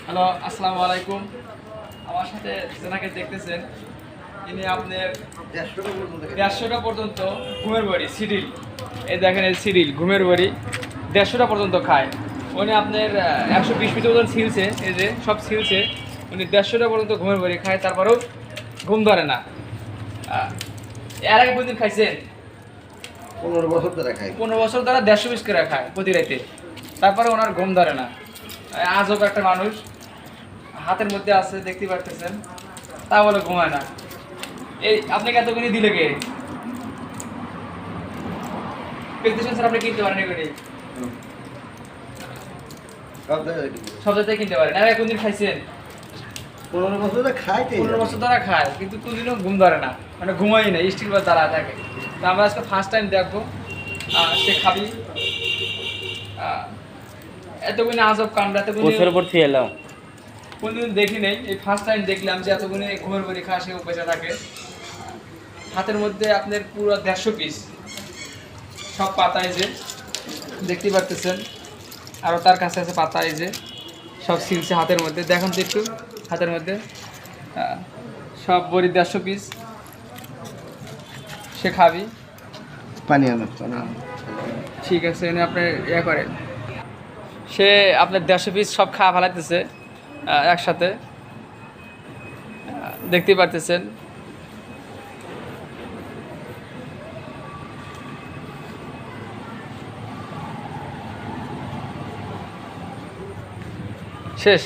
Hello, আসসালামু আলাইকুম। আমার সাথে যেনাকে দেখতেছেন ইনি আপনার 150টা পর্যন্ত ঘুমের বাড়ি সিডিল, এই দেখেন এই সিডিল ঘুমের বাড়ি 150টা পর্যন্ত খায়। উনি আপনার 120 মিটার পর্যন্ত ছিলছে, এই যে সব ছিলছে। উনি 150টা পর্যন্ত ঘুমের বাড়ি খায়, তারপরেও ঘুম ধরে না। এর আগে কোনদিন খাইছেন? 15 বছর ধরে খাই। 15 বছর দ্বারা 150 পিস করে খায় প্রতি রাতে, তারপরে ওনার ঘুম ধরে না। আজব একটা মানুষ, হাতের মধ্যে আছে দেখতে পারতেছেন, তা বলে ঘুমায় না। এই আপনাকে এতগুলি দিলে কে? প্রেসক্রিপশন স্যার আপনি কিনতে পারেন এগুলি, সব জায়গায় কিনতে পারেন। আর কোনদিন খাইছেন? 15 বছর ধরে খাই। 15 বছর ধরে খায়, কিন্তু কোনদিনও ঘুম ধরে না, মানে ঘুমাই না, স্টিল বা দাঁড়া থাকে। তা আমরা আজকে ফার্স্ট টাইম দেখবো সে খাবি। এতগুলি আজব কাণ্ড, এতগুলি কোনদিন দেখি নেই, এই ফার্স্ট টাইম দেখলাম যে এতগুলি ঘুমের বাড়ি খায়, সে বেঁচে থাকে। হাতের মধ্যে আপনার পুরো 150 পিস, সব পাতা এই যে দেখতে পারতেছেন, আরও তার কাছে আছে পাতা এই যে সব সিলছে হাতের মধ্যে। দেখুন তো একটু হাতের মধ্যে সব বড়ি 150 পিস। সে খাবি পানি আনো। ঠিক আছে, এনে আপনি ইয়ে করেন। সে আপনার 150 পিস সব খাওয়া ফেলাইতেছে একসাথে, দেখতেই পারতেছেন। শেষ।